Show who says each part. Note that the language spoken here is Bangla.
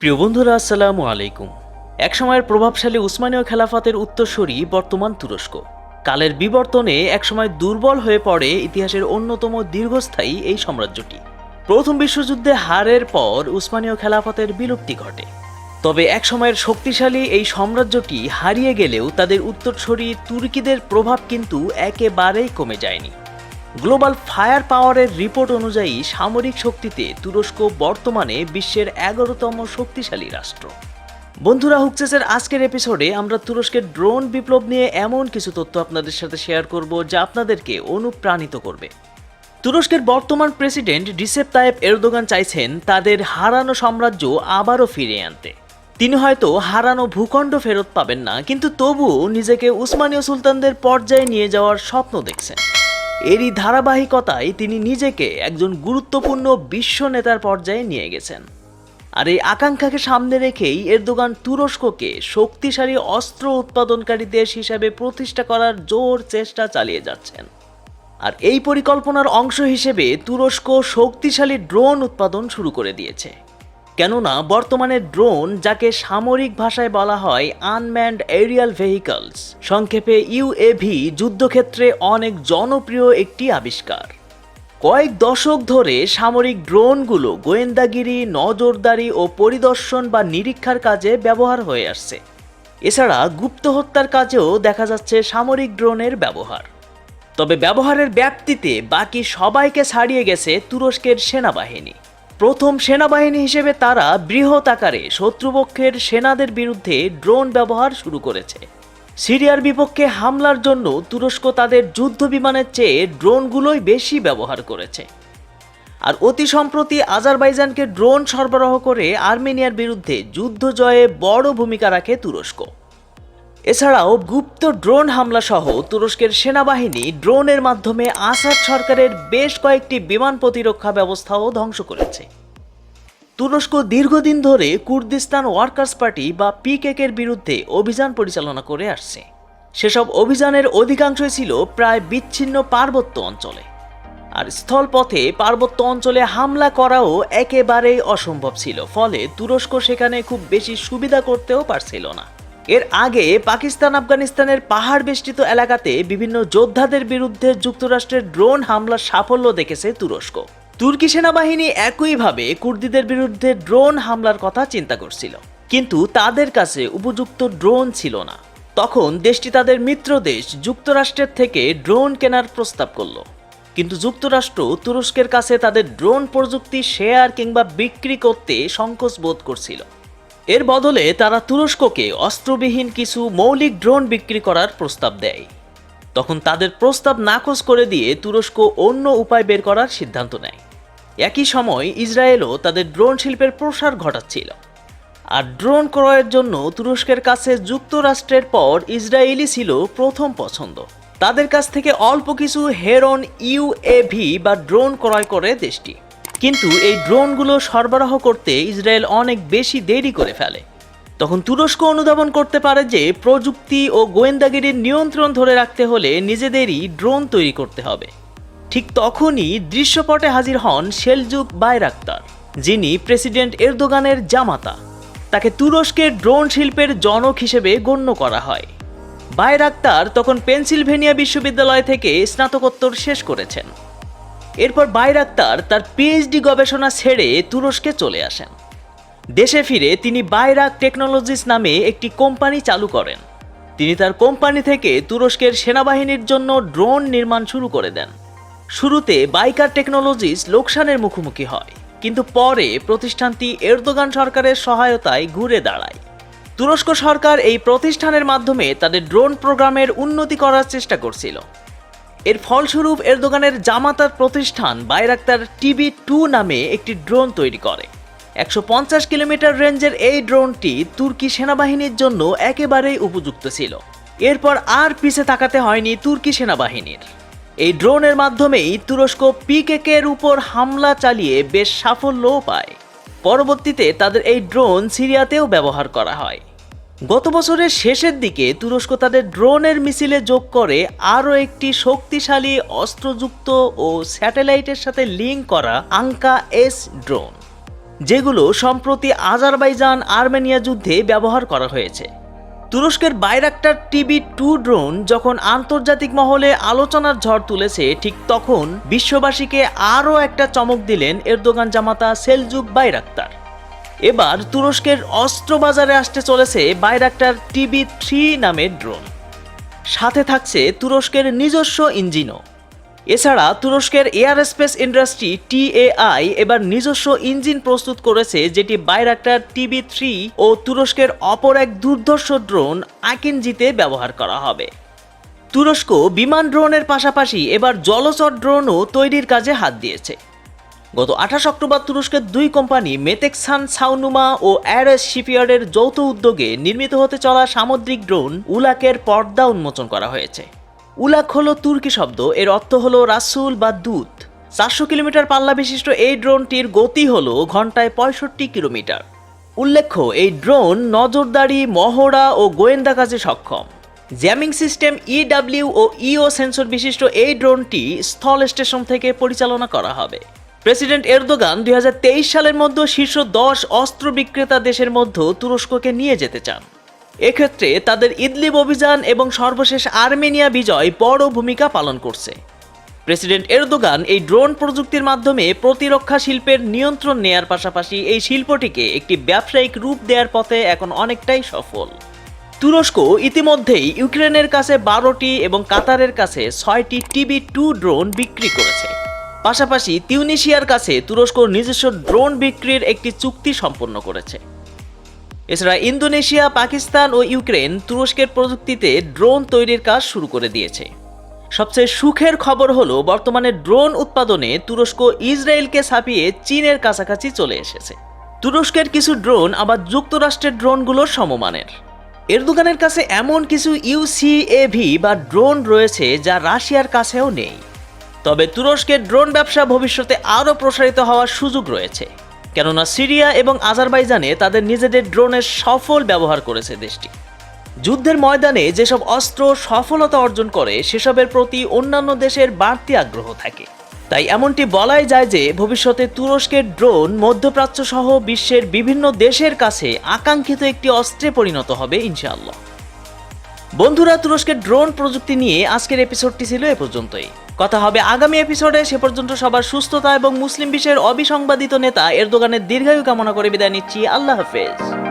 Speaker 1: প্রিয় বন্ধুরা, আসসালামু আলাইকুম। একসময়ের প্রভাবশালী উসমানীয় খেলাফতের উত্তরসূরি বর্তমান তুরস্ক। কালের বিবর্তনে একসময় দুর্বল হয়ে পড়ে ইতিহাসের অন্যতম দীর্ঘস্থায়ী এই সাম্রাজ্যটি। প্রথম বিশ্বযুদ্ধে হারের পর উসমানীয় খেলাফতের বিলুপ্তি ঘটে। তবে একসময়ের শক্তিশালী এই সাম্রাজ্যটি হারিয়ে গেলেও তাদের উত্তরসূরি তুর্কিদের প্রভাব কিন্তু একেবারেই কমে যায়নি। গ্লোবাল ফায়ার পাওয়ারের রিপোর্ট অনুযায়ী সামরিক শক্তিতে তুরস্ক বর্তমানে বিশ্বের 11তম শক্তিশালী রাষ্ট্র। বন্ধুরা, হুকচেসের আজকের এপিসোডে আমরা তুরস্কের ড্রোন বিপ্লব নিয়ে এমন কিছু তথ্য আপনাদের সাথে শেয়ার করব যা আপনাদেরকে অনুপ্রাণিত করবে। তুরস্কের বর্তমান প্রেসিডেন্ট রিসেপ তাইয়েপ এরদোগান চাইছেন তাদের হারানো সাম্রাজ্য আবারও ফিরিয়ে আনতে। তিনি হয়তো হারানো ভূখণ্ড ফেরত পাবেন না, কিন্তু তবুও নিজেকে উসমানীয় সুলতানদের পর্যায়ে নিয়ে যাওয়ার স্বপ্ন দেখছেন। এরই ধারাবাহিকতায় তিনি নিজেকে একজন গুরুত্বপূর্ণ বিশ্ব নেতার পর্যায়ে নিয়ে গেছেন। আর এই আকাঙ্ক্ষাকে সামনে রেখেই এরদোগান তুরস্ককে শক্তিশালী অস্ত্র উৎপাদনকারী দেশ হিসেবে প্রতিষ্ঠা করার জোর চেষ্টা চালিয়ে যাচ্ছেন। আর এই পরিকল্পনার অংশ হিসেবে তুরস্ক শক্তিশালী ড্রোন উৎপাদন শুরু করে দিয়েছে। কেননা বর্তমানে ড্রোন, যাকে সামরিক ভাষায় বলা হয় আনম্যান্ড এরিয়াল ভেহিকলস, সংক্ষেপে ইউএভি, যুদ্ধক্ষেত্রে অনেক জনপ্রিয় একটি আবিষ্কার। কয়েক দশক ধরে সামরিক ড্রোনগুলো গোয়েন্দাগিরি, নজরদারি ও পরিদর্শন বা নিরীক্ষার কাজে ব্যবহার হয়ে আসছে। এছাড়া গুপ্ত হত্যার কাজেও দেখা যাচ্ছে সামরিক ড্রোনের ব্যবহার। তবে ব্যবহারের ব্যাপ্তিতে বাকি সবাইকে ছাড়িয়ে গেছে তুরস্কের সেনাবাহিনী। প্রথম সেনাবাহিনী হিসেবে তারা বৃহৎ আকারে শত্রুপক্ষের সেনাদের বিরুদ্ধে ড্রোন ব্যবহার শুরু করেছে। সিরিয়ার বিপক্ষে হামলার জন্য তুরস্ক তাদের যুদ্ধ বিমানের চেয়ে ড্রোনগুলোই বেশি ব্যবহার করেছে। আর অতি সম্প্রতি আজারবাইজানকে ড্রোন সরবরাহ করে আর্মেনিয়ার বিরুদ্ধে যুদ্ধ জয়ে বড় ভূমিকা রাখে তুরস্ক। এছাড়াও গুপ্ত ড্রোন হামলা সহ তুরস্কের সেনাবাহিনী ড্রোনের মাধ্যমে আসাদ সরকারের বেশ কয়েকটি বিমান প্রতিরক্ষা ব্যবস্থাও ধ্বংস করেছে। তুরস্ক দীর্ঘদিন ধরে কুর্দিস্তান ওয়ার্কার্স পার্টি বা পিকেকের বিরুদ্ধে অভিযান পরিচালনা করে আসছে। সেসব অভিযানের অধিকাংশই ছিল প্রায় বিচ্ছিন্ন পার্বত্য অঞ্চলে। আর স্থলপথে পার্বত্য অঞ্চলে হামলা করাও একেবারেই অসম্ভব ছিল, ফলে তুরস্ক সেখানে খুব বেশি সুবিধা করতেও পারছিল না। এর আগে পাকিস্তান আফগানিস্তানের পাহাড় বেষ্টিত এলাকাতে বিভিন্ন যোদ্ধাদের বিরুদ্ধে যুক্তরাষ্ট্রের ড্রোন হামলার সাফল্য দেখেছে তুরস্ক। তুর্কি সেনাবাহিনী একইভাবে কুর্দিদের বিরুদ্ধে ড্রোন হামলার কথা চিন্তা করছিল, কিন্তু তাদের কাছে উপযুক্ত ড্রোন ছিল না। তখন দেশটি তাদের মিত্র দেশ যুক্তরাষ্ট্রের থেকে ড্রোন কেনার প্রস্তাব করল, কিন্তু যুক্তরাষ্ট্র তুরস্কের কাছে তাদের ড্রোন প্রযুক্তি শেয়ার কিংবা বিক্রি করতে সংকোচ বোধ করছিল। এর বদলে তারা তুরস্ককে অস্ত্রবিহীন কিছু মৌলিক ড্রোন বিক্রি করার প্রস্তাব দেয়। তখন তাদের প্রস্তাব নাকচ করে দিয়ে তুরস্ক অন্য উপায় বের করার সিদ্ধান্ত নেয়। একই সময় ইসরায়েলও তাদের ড্রোন শিল্পের প্রসার ঘটাচ্ছিল। আর ড্রোন ক্রয়ের জন্য তুরস্কের কাছে যুক্তরাষ্ট্রের পর ইসরায়েলই ছিল প্রথম পছন্দ। তাদের কাছ থেকে অল্প কিছু হেরন ইউএভি বা ড্রোন ক্রয় করে দেশটি। কিন্তু এই ড্রোনগুলো সরবরাহ করতে ইসরায়েল অনেক বেশি দেরি করে ফেলে। তখন তুরস্ক অনুধাবন করতে পারে যে প্রযুক্তি ও গোয়েন্দাগিরির নিয়ন্ত্রণ ধরে রাখতে হলে নিজেদেরই ড্রোন তৈরি করতে হবে। ঠিক তখনই দৃশ্যপটে হাজির হন সেলজুক বাইরাক্তার, যিনি প্রেসিডেন্ট এরদোগানের জামাতা। তাকে তুরস্কের ড্রোন শিল্পের জনক হিসেবে গণ্য করা হয়। বাইরাক্তার তখন পেনসিলভেনিয়া বিশ্ববিদ্যালয় থেকে স্নাতকোত্তর শেষ করেছেন। এরপর বাইরাক্তার তার পিএইচডি গবেষণা ছেড়ে তুরস্কে চলে আসেন। দেশে ফিরে তিনি বাইরাক টেকনোলজিস নামে একটি কোম্পানি চালু করেন। তিনি তার কোম্পানি থেকে তুরস্কের সেনাবাহিনীর জন্য ড্রোন নির্মাণ শুরু করে দেন। শুরুতে বাইকার টেকনোলজিস লোকসানের মুখোমুখি হয়, কিন্তু পরে প্রতিষ্ঠানটি এরদোগান সরকারের সহায়তায় ঘুরে দাঁড়ায়। তুরস্ক সরকার এই প্রতিষ্ঠানের মাধ্যমে তাদের ড্রোন প্রোগ্রামের উন্নতি করার চেষ্টা করছিল। এর ফলস্বরূপ এরদোগানের জামাতার প্রতিষ্ঠান বাইরাক্তার TB2 নামে একটি ড্রোন তৈরি করে। 150 কিলোমিটার রেঞ্জের এই ড্রোনটি তুর্কি সেনাবাহিনীর জন্য একেবারেই উপযুক্ত ছিল। এরপর আর পিছে তাকাতে হয়নি তুর্কি সেনাবাহিনীর। এই ড্রোনের মাধ্যমেই তুরস্ক পিকেকের উপর হামলা চালিয়ে বেশ সাফল্যও পায়। পরবর্তীতে তাদের এই ড্রোন সিরিয়াতেও ব্যবহার করা হয়। গত বছরের শেষের দিকে তুরস্ক তাদের ড্রোনের মিছিলে যোগ করে আরও একটি শক্তিশালী অস্ত্রযুক্ত ও স্যাটেলাইটের সাথে লিঙ্ক করা আঙ্কা এস ড্রোন, যেগুলো সম্প্রতি আজারবাইজান আর্মেনিয়া যুদ্ধে ব্যবহার করা হয়েছে। তুরস্কের বাইরাক্টার TB2 ড্রোন যখন আন্তর্জাতিক মহলে আলোচনার ঝড় তুলেছে, ঠিক তখন বিশ্ববাসীকে আরও একটা চমক দিলেন এরদোগান জামাতা সেলজুক বাইরাক্তার। এবার তুরস্কের অস্ত্র বাজারে আসতে চলেছে বাইরাক্টার TB3 নামের ড্রোন। সাথে থাকছে তুরস্কের নিজস্ব ইঞ্জিনও। এছাড়া তুরস্কের এয়ারস্পেস ইন্ডাস্ট্রি TAI এবার নিজস্ব ইঞ্জিন প্রস্তুত করেছে, যেটি বাইরাক্টার TB3 ও তুরস্কের অপর এক দুর্ধর্ষ ড্রোন আকিনজিতে ব্যবহার করা হবে। তুরস্ক বিমান ড্রোনের পাশাপাশি এবার জলচর ড্রোনও তৈরির কাজে হাত দিয়েছে। গত 28 অক্টোবর তুরস্কের দুই কোম্পানি মেতেকসান সাউনুমা ও অ্যারেস শিপইয়ার্ডের যৌথ উদ্যোগে নির্মিত হতে চলা সামুদ্রিক ড্রোন উলাকের পর্দা উন্মোচন করা হয়েছে। উলাক হলো তুর্কি শব্দ, এর অর্থ হলো রাসূল বা দূত। 400 কিলোমিটার পাল্লা বিশিষ্ট এই ড্রোনটির গতি হলো ঘন্টায় 65 কিলোমিটার। উল্লেখ্য, এই ড্রোন নজরদারি, মহড়া ও গোয়েন্দা কাজে সক্ষম। জ্যামিং সিস্টেম EW ও EO সেন্সর বিশিষ্ট এই ড্রোনটি স্থল স্টেশন থেকে পরিচালনা করা হবে। প্রেসিডেন্ট এরদোগান 2023 সালের মধ্যে শীর্ষ 10 অস্ত্র বিক্রেতা দেশের মধ্যে তুরস্ককে নিয়ে যেতে চান। এক্ষেত্রে তাদের ইদলিব অভিযান এবং সর্বশেষ আর্মেনিয়া বিজয় বড় ভূমিকা পালন করছে। প্রেসিডেন্ট এরদোগান এই ড্রোন প্রযুক্তির মাধ্যমে প্রতিরক্ষা শিল্পের নিয়ন্ত্রণ নেয়ার পাশাপাশি এই শিল্পটিকে একটি ব্যবসায়িক রূপ দেওয়ার পথে এখন অনেকটাই সফল। তুরস্ক ইতিমধ্যেই ইউক্রেনের কাছে 12টি এবং কাতারের কাছে 6টি TB2 ড্রোন বিক্রি করেছে। পাশাপাশি তিউনিসিয়ার কাছে তুরস্ক নিজস্ব ড্রোন বিক্রির একটি চুক্তি সম্পন্ন করেছে। এছাড়া ইন্দোনেশিয়া, পাকিস্তান ও ইউক্রেন তুরস্কের প্রযুক্তিতে ড্রোন তৈরির কাজ শুরু করে দিয়েছে। সবচেয়ে সুখের খবর হলো, বর্তমানে ড্রোন উৎপাদনে তুরস্ক ইসরায়েলকে ছাপিয়ে চীনের কাছাকাছি চলে এসেছে। তুরস্কের কিছু ড্রোন আবার যুক্তরাষ্ট্রের ড্রোনগুলোর সমমানের। এরদোগানের কাছে এমন কিছু UCAV বা ড্রোন রয়েছে যা রাশিয়ার কাছেও নেই। তবে তুরস্কের ড্রোন ব্যবসা ভবিষ্যতে আরও প্রসারিত হওয়ার সুযোগ রয়েছে, কেননা সিরিয়া এবং আজারবাইজানে তাদের নিজেদের ড্রোনের সফল ব্যবহার করেছে দেশটি। যুদ্ধের ময়দানে যেসব অস্ত্র সফলতা অর্জন করে সেসবের প্রতি অন্যান্য দেশের বাড়তি আগ্রহ থাকে। তাই এমনটি বলাই যায় যে ভবিষ্যতে তুরস্কের ড্রোন মধ্যপ্রাচ্য সহ বিশ্বের বিভিন্ন দেশের কাছে আকাঙ্ক্ষিত একটি অস্ত্রে পরিণত হবে ইনশাআল্লাহ। বন্ধুরা, তুরস্কের ড্রোন প্রযুক্তি নিয়ে আজকের এপিসোডটি ছিল এ পর্যন্তই। কথা হবে আগামী এপিসোডে। সে পর্যন্ত সবার সুস্থতা এবং মুসলিম বিশ্বের অবিসংবাদিত নেতা এরদোগানের দীর্ঘায়ু কামনা করে বিদায় নিচ্ছি। আল্লাহ হাফেজ।